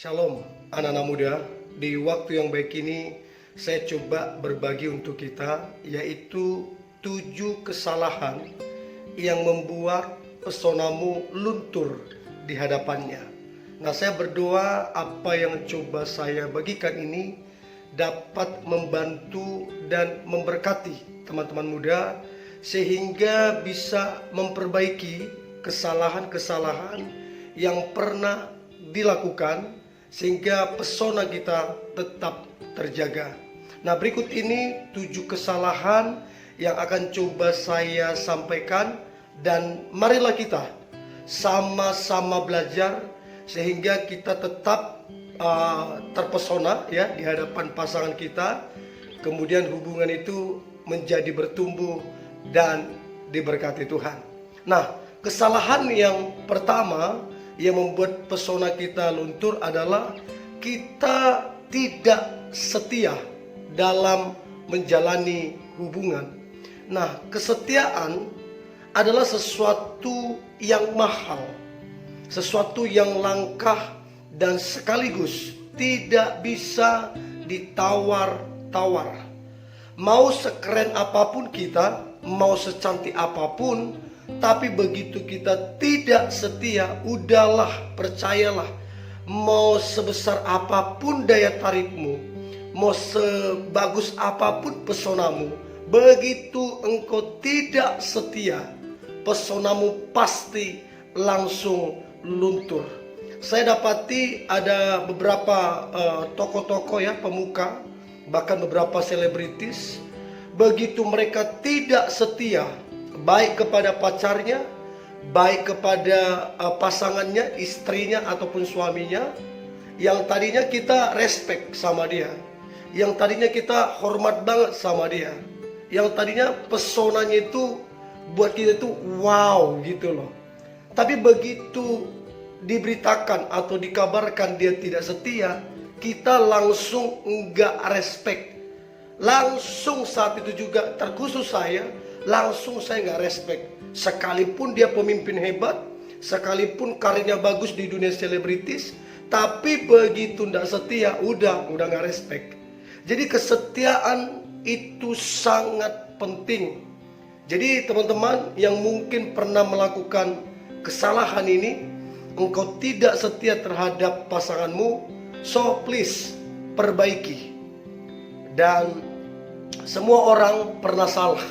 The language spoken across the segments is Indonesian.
Shalom anak-anak muda. Di waktu yang baik ini saya coba berbagi untuk kita, yaitu 7 kesalahan yang membuat pesonamu luntur di hadapannya. Nah, saya berdoa apa yang coba saya bagikan ini dapat membantu dan memberkati teman-teman muda, sehingga bisa memperbaiki kesalahan-kesalahan yang pernah dilakukan, sehingga pesona kita tetap terjaga. Nah, berikut ini 7 kesalahan yang akan coba saya sampaikan, dan marilah kita sama-sama belajar sehingga kita tetap terpesona ya di hadapan pasangan kita. Kemudian hubungan itu menjadi bertumbuh dan diberkati Tuhan. Nah, kesalahan yang pertama yang membuat pesona kita luntur adalah kita tidak setia dalam menjalani hubungan. Nah, kesetiaan adalah sesuatu yang mahal, sesuatu yang langka, dan sekaligus tidak bisa ditawar-tawar. Mau sekeren apapun kita, mau secantik apapun, tapi begitu kita tidak setia, udahlah, percayalah, mau sebesar apapun daya tarikmu, mau sebagus apapun pesonamu, begitu engkau tidak setia, pesonamu pasti langsung luntur. Saya dapati ada beberapa tokoh-tokoh ya, pemuka, bahkan beberapa selebritis, begitu mereka tidak setia baik kepada pacarnya, baik kepada pasangannya, istrinya ataupun suaminya, yang tadinya kita respect sama dia, yang tadinya kita hormat banget sama dia, yang tadinya pesonanya itu buat kita itu wow gitu loh. Tapi begitu diberitakan atau dikabarkan dia tidak setia, kita langsung enggak respect. Langsung saat itu juga, terkhusus saya, langsung saya nggak respect. Sekalipun dia pemimpin hebat, sekalipun karirnya bagus di dunia selebritis, tapi begitu nggak setia, udah nggak respect. Jadi kesetiaan itu sangat penting. Jadi teman-teman yang mungkin pernah melakukan kesalahan ini, engkau tidak setia terhadap pasanganmu, so please perbaiki. Dan semua orang pernah salah.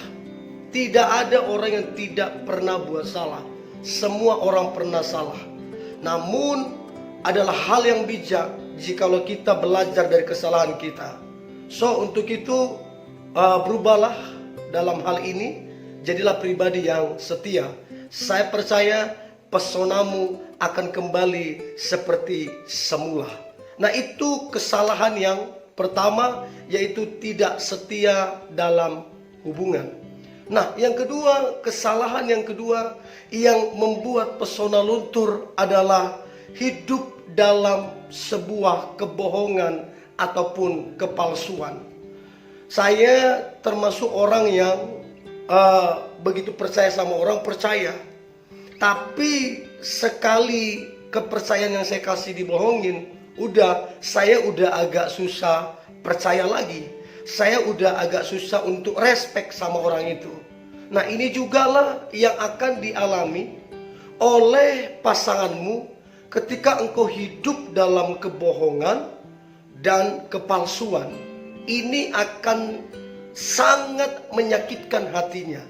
Tidak ada orang yang tidak pernah buat salah. Semua orang pernah salah. Namun adalah hal yang bijak jikalau kita belajar dari kesalahan kita. So untuk itu berubahlah dalam hal ini. Jadilah pribadi yang setia. Saya percaya pesonamu akan kembali seperti semula. Nah, itu kesalahan yang pertama, yaitu tidak setia dalam hubungan. Nah, yang kedua, kesalahan yang kedua yang membuat pesona luntur adalah hidup dalam sebuah kebohongan ataupun kepalsuan. Saya termasuk orang yang begitu percaya sama orang, percaya. Tapi sekali kepercayaan yang saya kasih dibohongin, saya udah agak susah percaya lagi. Saya udah agak susah untuk respect sama orang itu. Nah, ini jugalah yang akan dialami oleh pasanganmu ketika engkau hidup dalam kebohongan dan kepalsuan. Ini akan sangat menyakitkan hatinya.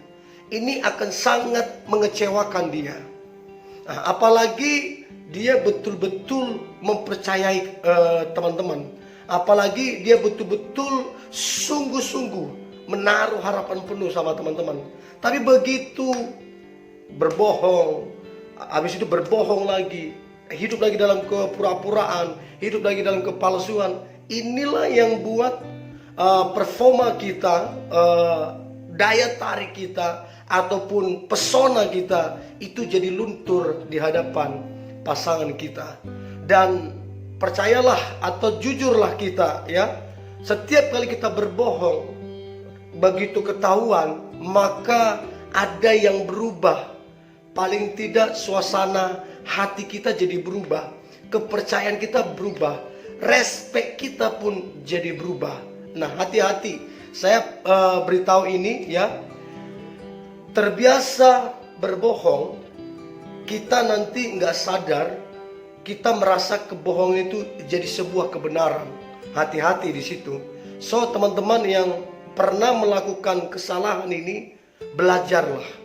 Ini akan sangat mengecewakan dia. Nah, apalagi dia betul-betul mempercayai teman-teman. Apalagi dia betul-betul sungguh-sungguh menaruh harapan penuh sama teman-teman. Tapi begitu berbohong, habis itu berbohong lagi, hidup lagi dalam kepura-puraan, hidup lagi dalam kepalsuan. Inilah yang buat performa kita, daya tarik kita, ataupun pesona kita itu jadi luntur di hadapan pasangan kita. Dan percayalah atau jujurlah kita ya, setiap kali kita berbohong, begitu ketahuan, maka ada yang berubah. Paling tidak suasana hati kita jadi berubah. kepercayaan kita berubah, respek kita pun jadi berubah. Nah, hati-hati. Saya beritahu ini ya, terbiasa berbohong, kita nanti nggak sadar, kita merasa kebohongan itu jadi sebuah kebenaran. Hati-hati di situ. So, teman-teman yang pernah melakukan kesalahan ini, belajarlah.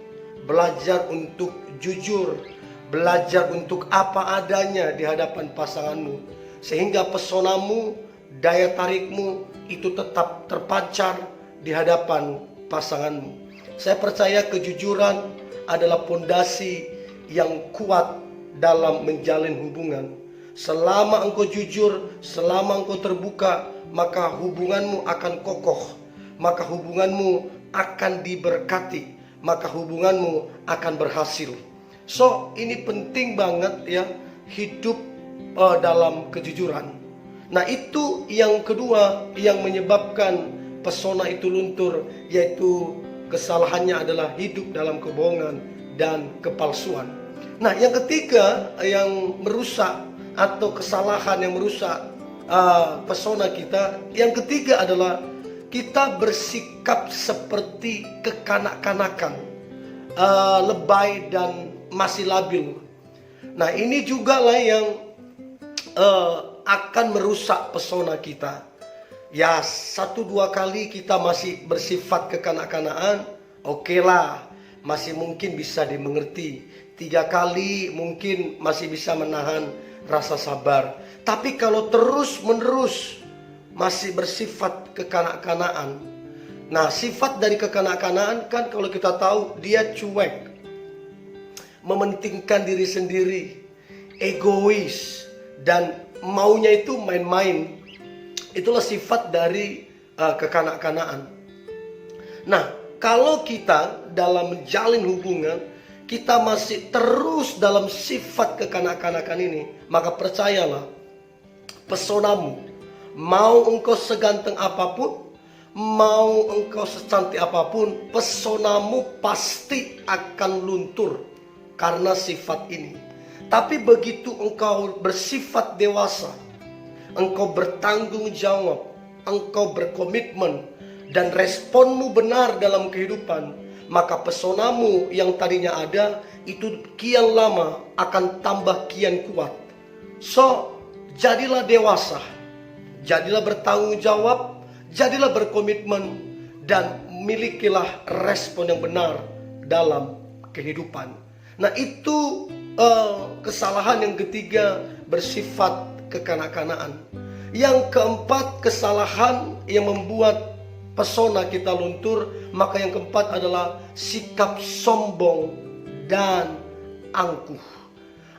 Belajar untuk jujur, belajar untuk apa adanya di hadapan pasanganmu, sehingga pesonamu, daya tarikmu itu tetap terpancar di hadapan pasanganmu. Saya percaya kejujuran adalah pondasi yang kuat dalam menjalin hubungan. Selama engkau jujur, selama engkau terbuka, maka hubunganmu akan kokoh, maka hubunganmu akan diberkati, maka hubunganmu akan berhasil. So, ini penting banget ya, hidup dalam kejujuran. Nah, itu yang kedua yang menyebabkan pesona itu luntur, yaitu kesalahannya adalah hidup dalam kebohongan dan kepalsuan. Nah, yang ketiga yang merusak atau kesalahan yang merusak pesona kita, yang ketiga adalah kita bersikap seperti kekanak-kanakan, lebay dan masih labil. Nah, ini juga lah yang akan merusak pesona kita. Ya, 1-2 kali kita masih bersifat kekanak-kanakan, oke lah, masih mungkin bisa dimengerti. 3 kali mungkin masih bisa menahan rasa sabar. Tapi kalau terus-menerus masih bersifat kekanak-kanakan. Nah, sifat dari kekanak-kanakan kan kalau kita tahu dia cuek, mementingkan diri sendiri, egois, dan maunya itu main-main. Itulah sifat dari kekanak-kanakan. Nah, kalau kita dalam menjalin hubungan, kita masih terus dalam sifat kekanak-kanakan ini, maka percayalah, pesonamu, mau engkau seganteng apapun, mau engkau secantik apapun, pesonamu pasti akan luntur karena sifat ini. Tapi begitu engkau bersifat dewasa, engkau bertanggung jawab, engkau berkomitmen, dan responmu benar dalam kehidupan, maka pesonamu yang tadinya ada itu kian lama akan tambah kian kuat. So, jadilah dewasa, jadilah bertanggung jawab, jadilah berkomitmen, dan milikilah respon yang benar dalam kehidupan. Nah, itu kesalahan yang ketiga, bersifat kekanak-kanakan. Yang keempat, kesalahan yang membuat pesona kita luntur, maka yang keempat adalah sikap sombong dan angkuh.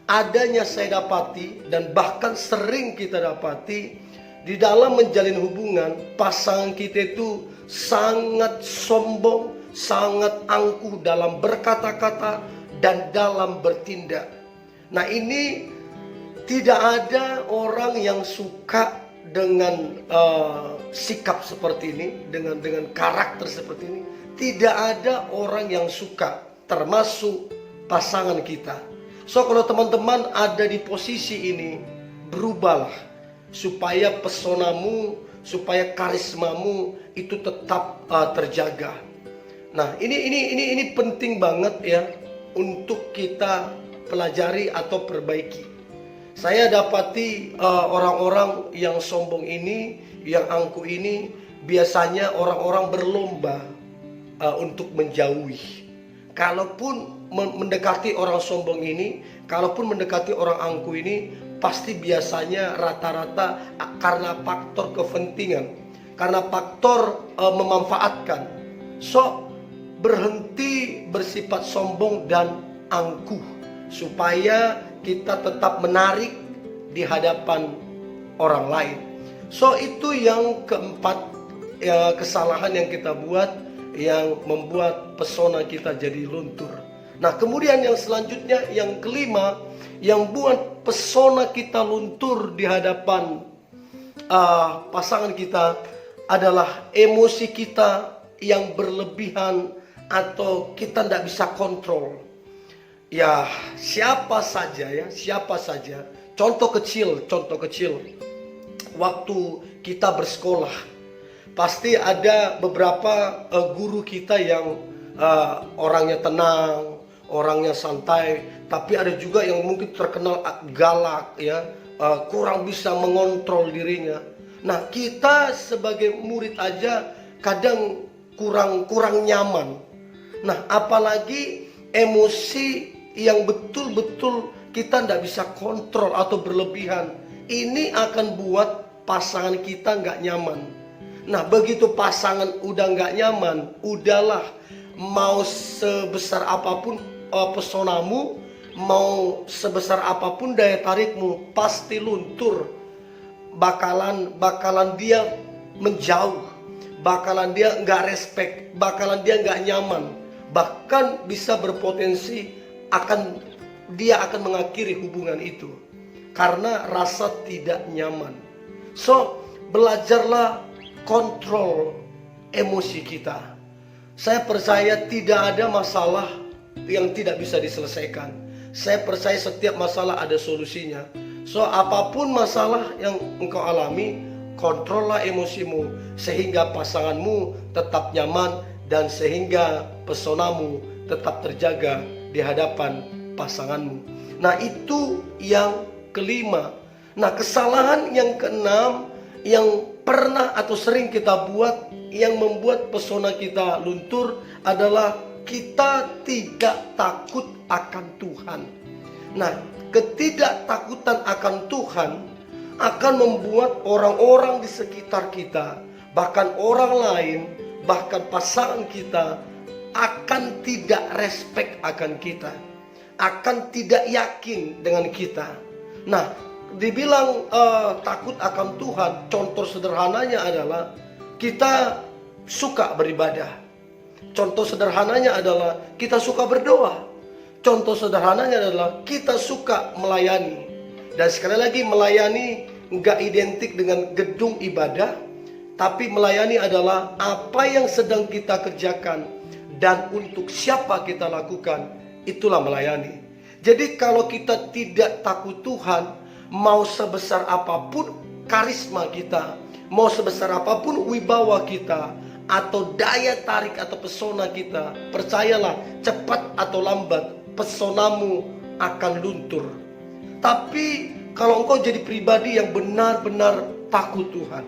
Adanya saya dapati, dan bahkan sering kita dapati, di dalam menjalin hubungan, pasangan kita itu sangat sombong, sangat angkuh dalam berkata-kata dan dalam bertindak. Nah, ini tidak ada orang yang suka dengan sikap seperti ini, dengan karakter seperti ini. Tidak ada orang yang suka, termasuk pasangan kita. So, kalau teman-teman ada di posisi ini, berubahlah supaya pesonamu, supaya karismamu itu tetap terjaga. Nah, ini penting banget ya untuk kita pelajari atau perbaiki. Saya dapati orang-orang yang sombong ini, yang angkuh ini, biasanya orang-orang berlomba untuk menjauhi. Kalaupun mendekati orang sombong ini, kalaupun mendekati orang angkuh ini, pasti biasanya rata-rata karena faktor kepentingan, karena faktor memanfaatkan. So, berhenti bersifat sombong dan angkuh, supaya kita tetap menarik di hadapan orang lain. So, itu yang keempat kesalahan yang kita buat, yang membuat pesona kita jadi luntur. Nah, kemudian yang selanjutnya, yang kelima, yang buat pesona kita luntur di hadapan pasangan kita adalah emosi kita yang berlebihan atau kita tidak bisa kontrol. Ya, siapa saja, Contoh kecil. Waktu kita bersekolah, pasti ada beberapa guru kita yang orangnya tenang, orangnya santai, tapi ada juga yang mungkin terkenal galak, ya, kurang bisa mengontrol dirinya. Nah, kita sebagai murid aja kadang kurang nyaman. Nah, apalagi emosi yang betul-betul kita tidak bisa kontrol atau berlebihan, ini akan buat pasangan kita nggak nyaman. Nah, begitu pasangan udah nggak nyaman, udahlah, mau sebesar apapun pesonamu, mau sebesar apapun daya tarikmu, pasti luntur. Bakalan dia menjauh, bakalan dia nggak respect, bakalan dia nggak nyaman, bahkan bisa berpotensi dia akan mengakhiri hubungan itu karena rasa tidak nyaman. So, belajarlah kontrol emosi kita. Saya percaya tidak ada masalah yang tidak bisa diselesaikan. Saya percaya setiap masalah ada solusinya. So, apapun masalah yang engkau alami, kontrollah emosimu sehingga pasanganmu tetap nyaman dan sehingga pesonamu tetap terjaga di hadapan pasanganmu. Nah, itu yang kelima. Nah, kesalahan yang keenam yang pernah atau sering kita buat yang membuat pesona kita luntur adalah kita tidak takut akan Tuhan. Nah, ketidaktakutan akan Tuhan akan membuat orang-orang di sekitar kita, bahkan orang lain, bahkan pasangan kita akan tidak respect akan kita, akan tidak yakin dengan kita. Nah, dibilang takut akan Tuhan, contoh sederhananya adalah kita suka beribadah. Contoh sederhananya adalah kita suka berdoa. Contoh sederhananya adalah kita suka melayani. Dan sekali lagi, melayani nggak identik dengan gedung ibadah, tapi melayani adalah apa yang sedang kita kerjakan dan untuk siapa kita lakukan, itulah melayani. Jadi kalau kita tidak takut Tuhan, mau sebesar apapun karisma kita, mau sebesar apapun wibawa kita, atau daya tarik atau pesona kita, percayalah, cepat atau lambat pesonamu akan luntur. Tapi kalau engkau jadi pribadi yang benar-benar takut Tuhan,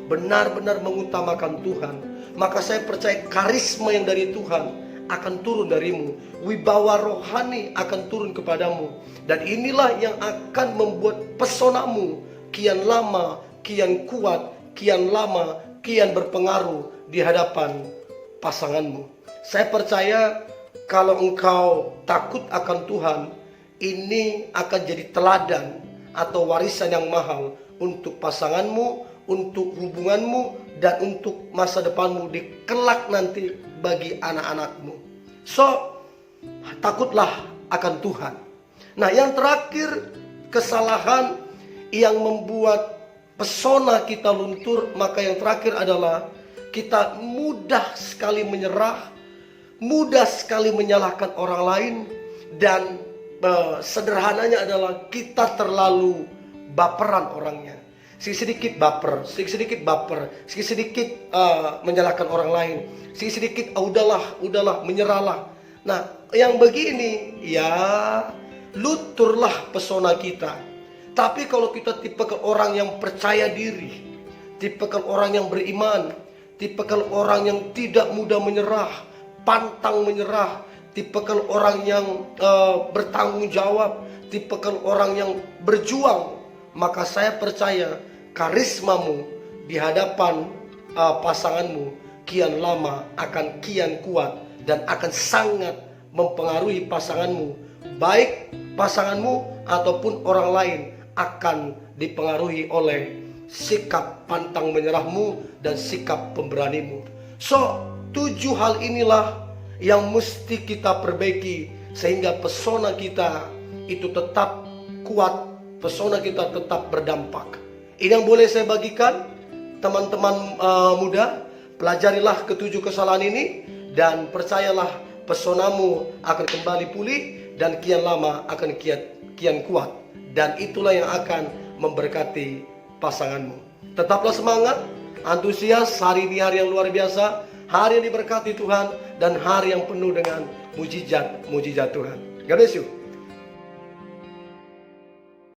benar-benar mengutamakan Tuhan, maka saya percaya karisma yang dari Tuhan akan turun darimu, wibawa rohani akan turun kepadamu, dan inilah yang akan membuat pesonamu kian lama, kian kuat, kian lama, kian berpengaruh di hadapan pasanganmu. Saya percaya kalau engkau takut akan Tuhan, ini akan jadi teladan atau warisan yang mahal untuk pasanganmu, untuk hubunganmu, dan untuk masa depanmu di kelak nanti bagi anak-anakmu. So, takutlah akan Tuhan. Nah, yang terakhir, kesalahan yang membuat pesona kita luntur, maka yang terakhir adalah kita mudah sekali menyerah, mudah sekali menyalahkan orang lain, dan sederhananya adalah kita terlalu baperan orangnya. Sedikit-sedikit baper, sedikit-sedikit menyalahkan orang lain, sedikit-sedikit udahlah, menyerahlah. Nah, yang begini ya lunturlah pesona kita. Tapi kalau kita tipikal orang yang percaya diri, tipikal orang yang beriman, tipikal orang yang tidak mudah menyerah, pantang menyerah, tipikal orang yang bertanggung jawab, tipikal orang yang berjuang, maka saya percaya karismamu di hadapan pasanganmu kian lama akan kian kuat dan akan sangat mempengaruhi pasanganmu. Baik pasanganmu ataupun orang lain akan dipengaruhi oleh sikap pantang menyerahmu dan sikap pemberanimu. So, 7 hal inilah yang mesti kita perbaiki sehingga pesona kita itu tetap kuat, pesona kita tetap berdampak. Ini yang boleh saya bagikan, teman-teman muda. Pelajarilah ke-7 kesalahan ini dan percayalah pesonamu akan kembali pulih, dan kian lama akan kian kuat. Dan itulah yang akan memberkati pasanganmu. Tetaplah semangat, antusias. Hari ini hari yang luar biasa, hari yang diberkati Tuhan, dan hari yang penuh dengan mujizat Tuhan. God bless you.